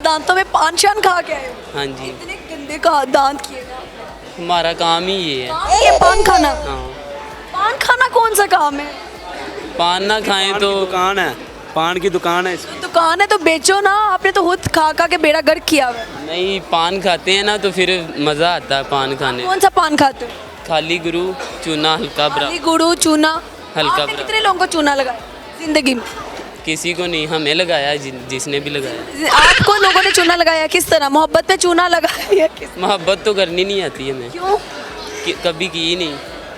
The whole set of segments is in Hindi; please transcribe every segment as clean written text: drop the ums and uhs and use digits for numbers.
दांतों में पान शान खा के आए हो? हाँ जी, इतने गंदे का दांत किए ना हमारा काम ही ये है। आपने। ये पान खाना, हाँ, पान खाना कौन सा काम है? पान ना खाएं पान तो की दुकान है, पान की दुकान है इसकी। दुकान है तो बेचो ना, आपने तो खुद खा खा के बेड़ा गर्क किया हुआ है। नहीं, पान खाते हैं ना तो फिर मज़ा आता है पान खाने। कौन सा पान खाते हो? खाली गुरु चूना हल्का ब्रा, खाली गुड़ू चूना। हल्का आपने ब्रा। कितने लोगों को चूना लगाया जिंदगी में? किसी को नहीं, हमें लगाया जिसने भी लगाया। आपको लोगों ने चूना लगाया किस तरह? मोहब्बत में चूना लगाया किस? मोहब्बत तो करनी नहीं आती हमें, क्यों? कभी की ही नहीं।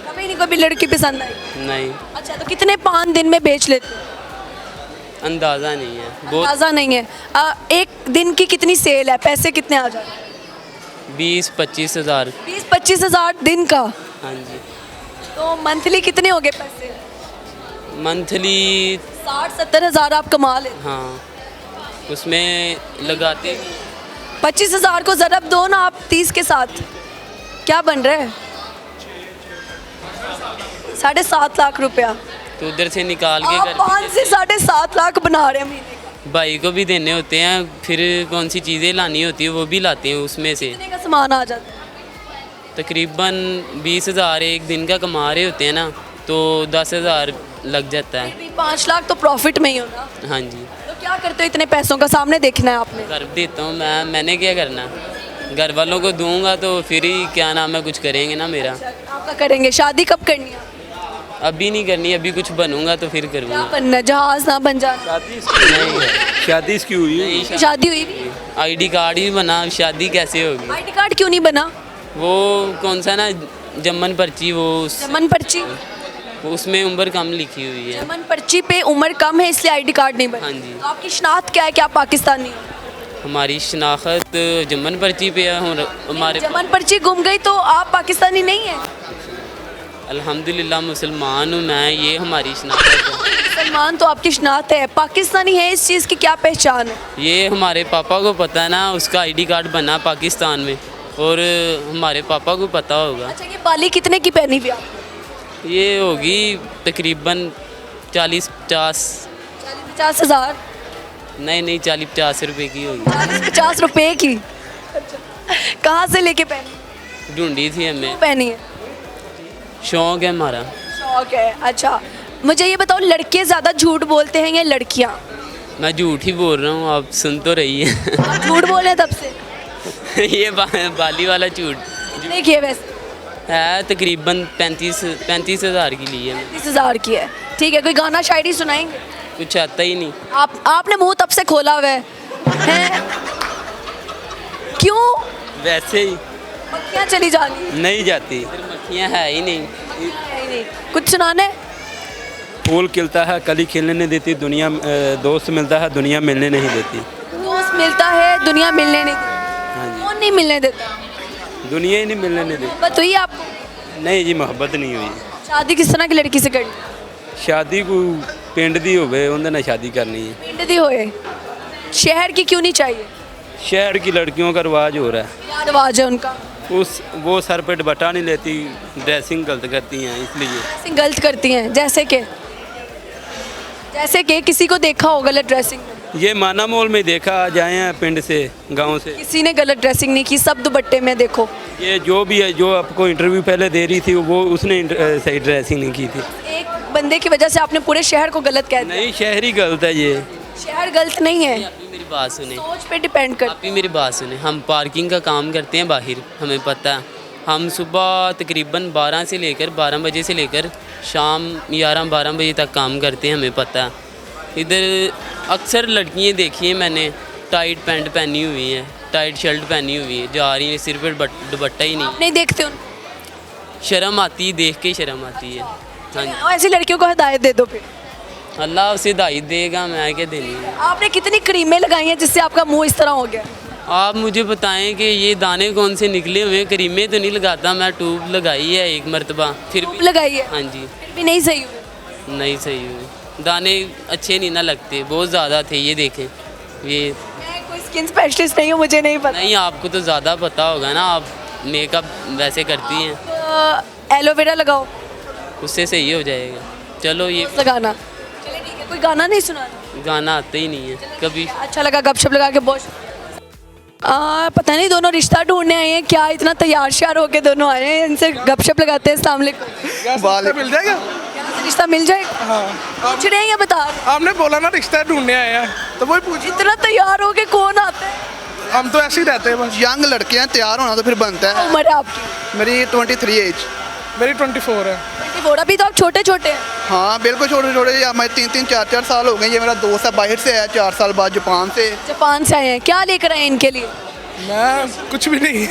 कभी नहीं कभी लड़की पसंद आई? नहीं, अच्छा, तो कितने पान दिन में बेच लेते हो? अंदाज़ा नहीं है बहुत। अंदाजा नहीं है। एक दिन की कितनी सेल है, पैसे कितने आ जाते हैं? 20-25 हज़ार। 20-25 हज़ार दिन का। हाँ जी, तो मंथली कितने हो गए पैसे? मंथली 60-70 हज़ार आप कमा लेते। हाँ, उसमें लगाते 25 हज़ार को ज़रब दो ना आप 30 के साथ, क्या बन रहा है? 7.5 लाख रुपया। तो उधर से निकाल के आप घर 5 से 7.5 लाख बना रहे हैं महीने का। भाई को भी देने होते हैं, फिर कौन सी चीज़ें लानी होती है वो भी लाते हैं उसमें से। कितने का सामान आ जाता है? तकरीबन 20 हज़ार एक दिन का कमा रहे होते हैं ना, तो 10 हज़ार लग जाता है। फिर भी 5 लाख तो प्रॉफिट में ही होना। हाँ जी, तो क्या करते हो इतने पैसों का? सामने देखना है आपने। कर देता हूँ मैंने क्या करना, घर वालों को दूंगा तो फिर ही क्या नाम है कुछ करेंगे ना मेरा। आपका करेंगे। शादी कब करनी है? अभी नहीं करनी, अभी कुछ बनूंगा तो फिर क्या करूँगा। बनना है? जहाज ना बन जाना। शादी इसकी नहीं है, शादी इसकी हुई है। नहीं, शादी हुई नहीं? आईडी कार्ड ही बना, शादी कैसे होगी? आईडी कार्ड क्यों नहीं बना? वो कौन सा ना जमन पर्ची, वो जमन पर्ची। उसमें उम्र कम लिखी हुई है। जमन पर्ची पे उम्र कम है इसलिए आईडी कार्ड नहीं बना। हाँ जी। तो आपकी शनाख्त क्या है कि आप पाकिस्तानी हो? हमारी शनाख्त जमन पर्ची पे है। हमारे जमन पर्ची गुम गई तो आप पाकिस्तानी नहीं है? अल्हम्दुलिल्लाह मुसलमान हूँ मैं, ये हमारी शनाख्त है। मुसलमान तो आपकी शनाख्त है, पाकिस्तानी है इस चीज़ की क्या पहचान है? ये हमारे पापा को पता है ना, उसका आईडी कार्ड बना पाकिस्तान में, और हमारे पापा को पता होगा। अच्छा, ये बाली कितने की पहनी हुई आप? ये होगी तकरीबन 40-50, 50 हज़ार? नहीं 40-50 रुपए की होगी। 50 रुपए की? अच्छा, कहाँ से लेके पहनी? ढूंढी थी हमें, पहनी है? शौक है हमारा। शौक है। अच्छा, मुझे ये बताओ, लड़के ज़्यादा झूठ बोलते हैं या लड़कियाँ? मैं झूठ ही बोल रहा हूँ, आप सुन तो रही है। आप झूठ बोले तब से। ये बाली वाला झूठ कितने की है वैसे? है, तकरीबन 35 हज़ार की ली है। 30 हज़ार की है। ठीक है, कोई गाना शायरी सुनाएंगे? कुछ आता ही नहीं। आपने मुंह तब से खोला हुआ है हैं? क्यों? वैसे ही मक्खियाँ चली जानी? नहीं जाती। मक्खियाँ है ही नहीं। है ही नहीं। कुछ सुनाने? फूल खिलता है कली खिलने नहीं देती, दुनिया दोस्त मिलता है दुनिया मिलने नहीं देती। दोस्त मिलता है दुनिया मिलने नहीं देती। हाँ जी, कौन नहीं मिलने देता? दुनिया ही नहीं मिलने नहीं देती। मोहब्बत हुई आपको? नहीं जी, मोहब्बत नहीं हुई। शादी किस तरह की लड़की से करनी? शादी को पिंड दी होवे उन्हें ना शादी करनी है। पिंड दी होए। शहर की क्यों नहीं चाहिए? शहर की लड़कियों का रिवाज हो रहा है, क्या रिवाज है उनका? वो सर पे दुपट्टा नहीं लेती, ड्रेसिंग गलत करती हैं इसलिए। ड्रेसिंग गलत करती हैं जैसे कि किसी को देखा हो गलत ड्रेसिंग में? ये माना मोल में देखा, जाए हैं पिंड से गांव से। किसी ने गलत ड्रेसिंग नहीं की, सब दुपट्टे में देखो। ये जो भी है, जो आपको इंटरव्यू पहले दे रही थी वो उसने सही ड्रेसिंग नहीं की थी। एक बंदे की वजह से आपने पूरे शहर को गलत कह दिया। नहीं, शहरी गलत है ये। शहर गलत नहीं है, आप ही मेरी बात सुने, सोच पे डिपेंड कर। आप ही मेरी बात सुने। हम पार्किंग का काम करते हैं बाहर, हमें पता है। हम सुबह तकरीबन 12 बजे से लेकर शाम 11-12 बजे तक काम करते हैं, हमें पता है। इधर अक्सर लड़कियाँ देखी हैं मैंने, टाइट पैंट पहनी हुई हैं, टाइट शर्ट पहनी हुई है, जा रही हैं, सिर पर दुपट्टा ही नहीं। नहीं देखते उन शर्म आती है, देख के शर्म आती है। हाँ जी, ऐसी लड़कियों को हिदायत दे दो फिर। अल्लाह उसे हिदायत देगा, मैं क्या देनी है। आपने कितनी क्रीमें लगाई हैं जिससे आपका मुंह इस तरह हो गया? आप मुझे बताएं कि ये दाने कौन से निकले हुए हैं। करीमें तो नहीं लगाता मैं, ट्यूब लगाई है एक मरतबा, फिर भी लगाई है, हाँ जी फिर भी नहीं सही हुई। नहीं सही हुई। दाने अच्छे नहीं ना लगते, बहुत ज़्यादा थे। ये देखें, ये मैं कोई स्किन स्पेशलिस्ट नहीं हूँ, मुझे नहीं पता। नहीं, आपको तो ज़्यादा पता होगा ना, आप मेकअप वैसे करती हैं, एलोवेरा लगाओ, उससे सही हो जाएगा। चलो, ये लगाना। चलिए ठीक है, कोई गाना नहीं सुनाना? गाना आता ही नहीं है कभी। अच्छा लगा गपशप लगा के, बहुत पता नहीं दोनों रिश्ता ढूंढने आए हैं क्या, इतना तैयार श्यार होके दोनों आए हैं, इनसे गपशप लगाते हैं। अस्सलाम वालेकुम। वाले मिल जाएगा। यहाँ से रिश्ता मिल जाएगा? हाँ पूछ रहे हैं या बता रहे हैं? आपने बोला ना रिश्ता ढूंढने आए हैं तो वही पूछ। इतना तैयार होके कौन आता है? हम तो ऐसे ही रहते हैं बस। यंग लड़के हैं, तैयार होना तो फिर बनता है। उम्र है आपकी? मेरी 23 एज। मेरी 24 है। 24। अभी तो आप छोटे छोटे हैं। हाँ बिल्कुल छोटे छोटे, हमारे 3-3 4-4 साल हो गए। ये मेरा दोस्त है, बाहर से आया 4 साल बाद जापान से। जापान से आए हैं, क्या लेकर आए हैं इनके लिए? मैं कुछ भी नहीं।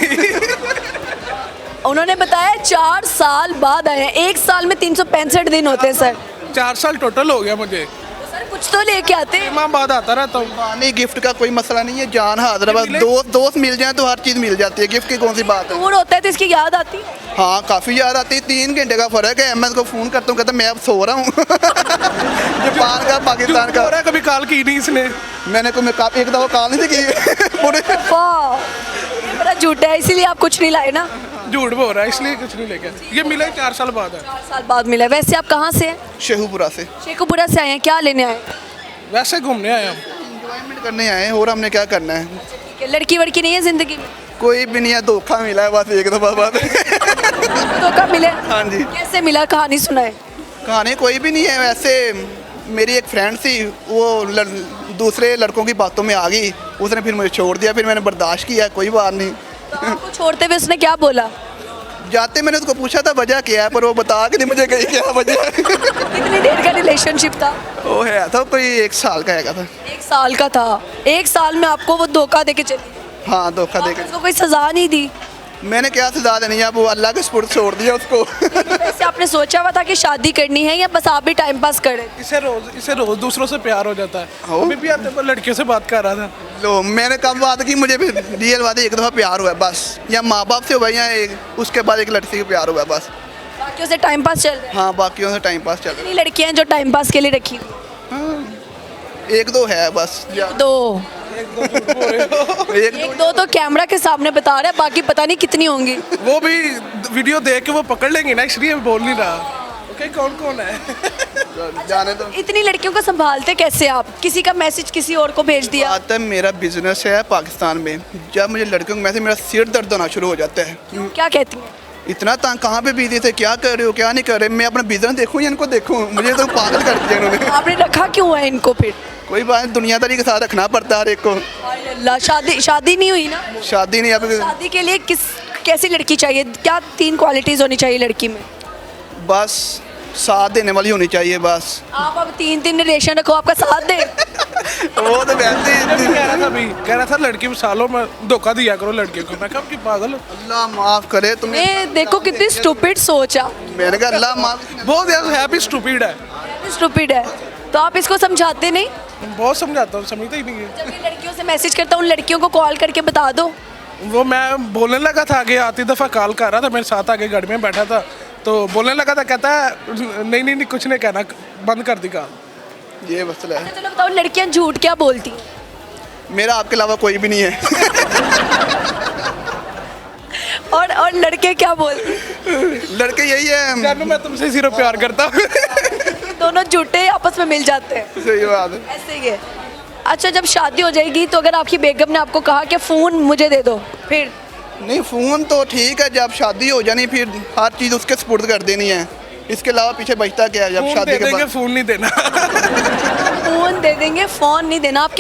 उन्होंने बताया 4 साल बाद आए हैं। 1 साल में 365 दिन होते हैं सर। 4 साल टोटल हो गया मुझे। तो सर कुछ तो लेके आते हैं। माँ बाद आता रहता हूँ। हाँ, नहीं गिफ्ट का कोई मसला नहीं है, जान हाजिर है। बस मिले? दोस्त मिल जाए तो हर चीज़ मिल जाती है, गिफ्ट की कौन सी बात है। दूर होता है तो इसकी याद आती है। हाँ काफ़ी याद आती है। 3 घंटे का फ़र्क है। मैं उसको फ़ोन करता हूँ, कहता मैं अब सो रहा हूँ। जापान का, पाकिस्तान का। हो रहा है, कभी कॉल की नहीं इसने। मैंने एक दफ़ा कॉल नहीं थी की पूरे। वाह, ये बड़ा झूठा है, इसीलिए आप कुछ नहीं लाए ना। झूठ बोल रहा है इसलिए कुछ नहीं लेके। ये मिले 4 साल बाद है। 4 साल बाद मिला। वैसे आप कहाँ से हैं? शेखुपुरा से। शेखुपुरा से आए हैं, क्या लेने आए हैं? वैसे घूमने आए हम। एंजॉयमेंट करने आए हैं, और हमने क्या करना है। ठीक है, लड़की वड़की नहीं है जिंदगी में? कोई भी नहीं है, धोखा मिला है बस एक दफ़ा बाद। धोखा मिले? हाँ जी। कैसे मिला, कहानी सुनाए। कहानी कोई भी नहीं है। वैसे मेरी एक फ्रेंड थी, वो दूसरे लड़कों की बातों में आ गई, उसने फिर मुझे छोड़ दिया। फिर मैंने बर्दाश्त किया, कोई बात नहीं। तो आपको छोड़ते हुए उसने क्या बोला? जाते मैंने उसको पूछा था वजह क्या है, पर वो बता के नहीं मुझे गई क्या वजह है। कितनी देर का रिलेशनशिप था? वो है था कोई 1 साल का है था। 1 साल का था। 1 साल में आपको वो धोखा देके चली? हाँ धोखा दे आपने उसको कोई सजा नहीं दी? मैंने क्या सजा देनी है, वो अल्लाह के सुपुर्द छोड़ दिया उसको। वैसे आपने सोचा हुआ था कि शादी करनी है या बस आप भी टाइम पास कर रहे थे? इसे रोज दूसरों से प्यार हो जाता है। हो? अभी भी आते पर लड़कियों से बात कर रहा था। लो मैंने कब बात की, मुझे भी रियल बात है, एक दफ़ा प्यार हुआ है बस। या माँ बाप से हुआ है, या उसके बाद एक लड़की से प्यार हुआ है बस। बाकियों से टाइम पास चल रहा है? हाँ बाकियों से टाइम पास चल रहा कितनी लड़कियां हैं जो टाइम पास के लिए रखी हुई? है। हाँ, 1-2 है बस। दो। एक 1-2 तो कैमरा के सामने बता रहा है, बाकी पता नहीं कितनी होंगी। वो भी वीडियो देख के वो पकड़ लेंगे ना, इसलिए बोल नहीं रहा। ओके कौन कौन है? जाने दो। इतनी लड़कियों को संभालते कैसे आप? किसी का मैसेज किसी और को भेज दिया? बात है, मेरा बिजनेस है पाकिस्तान में। जब मुझे लड़कियों को मैसेज, मेरा सिर दर्द होना शुरू हो जाता है। क्या कहती हैं? इतना तंग, कहाँ पे बिजी थे, क्या कर रहे हो क्या नहीं कर रहे। मैं अपना बिजनेस देखूँ या इनको देखूँ, मुझे तो पागल कर दिया इन्होंने। आपने रखा क्यों है इनको फिर? कोई बात नहीं, दुनियादारी के साथ रखना पड़ता है हर एक को। हाय अल्लाह, शादी नहीं हुई ना? शादी नहीं, अब शादी के लिए कैसी लड़की चाहिए? क्या 3 क्वालिटीज होनी चाहिए लड़की में? बस साथ देने वाली होनी चाहिए बस। आप अब 3 रिलेशन रखो, आपका साथ दे। वो तो वैसे ही। कह रहा था लड़की सालों में धोखा दिया करो लड़के को। मैं कहा कि पागल। अल्लाह माफ करे तुम्हें। ये देखो कितनी स्टूपिड सोच है। मैंने कहा अल्लाह माफ। बहुत ज़्यादा हैप्पी स्टूपिड है। स्टूपिड है तो आप इसको समझाते नहीं? बहुत समझाता हूँ, समझते ही नहीं है। जब ये लड़कियों से मैसेज करता हूँ, उन लड़कियों को कॉल करके बता दो। वो मैं बोलने लगा था, आगे आती दफ़ा कॉल कर रहा था, मेरे साथ आगे गाड़ी में बैठा था, तो बोलने लगा था, कहता है नहीं कुछ नहीं कहना, बंद कर दी कॉल। ये मसला है। चलो बताओ, लड़कियां झूठ क्या बोलती हैं? मेरा आपके अलावा कोई भी नहीं है। और लड़के क्या बोलते हैं? लड़के यही है। जानू मैं तुमसे सिर्फ प्यार करता हूँ। दोनों झूठे आपस में मिल जाते हैं। सही बात है। ऐसे ही है। अच्छा, जब शादी हो जाएगी तो अगर आपकी बेगम ने आपको कहा कि फ़ोन मुझे दे दो, फिर? नहीं फ़ोन तो ठीक है, जब शादी हो जानी फिर हर चीज़ उसके सुपुर्द कर देनी है। इसके अलावा पीछे बचता क्या है जब फोन शादी दे के देंगे, बाद? फोन नहीं देना। फ़ोन दे देंगे, फ़ोन नहीं देना। आपके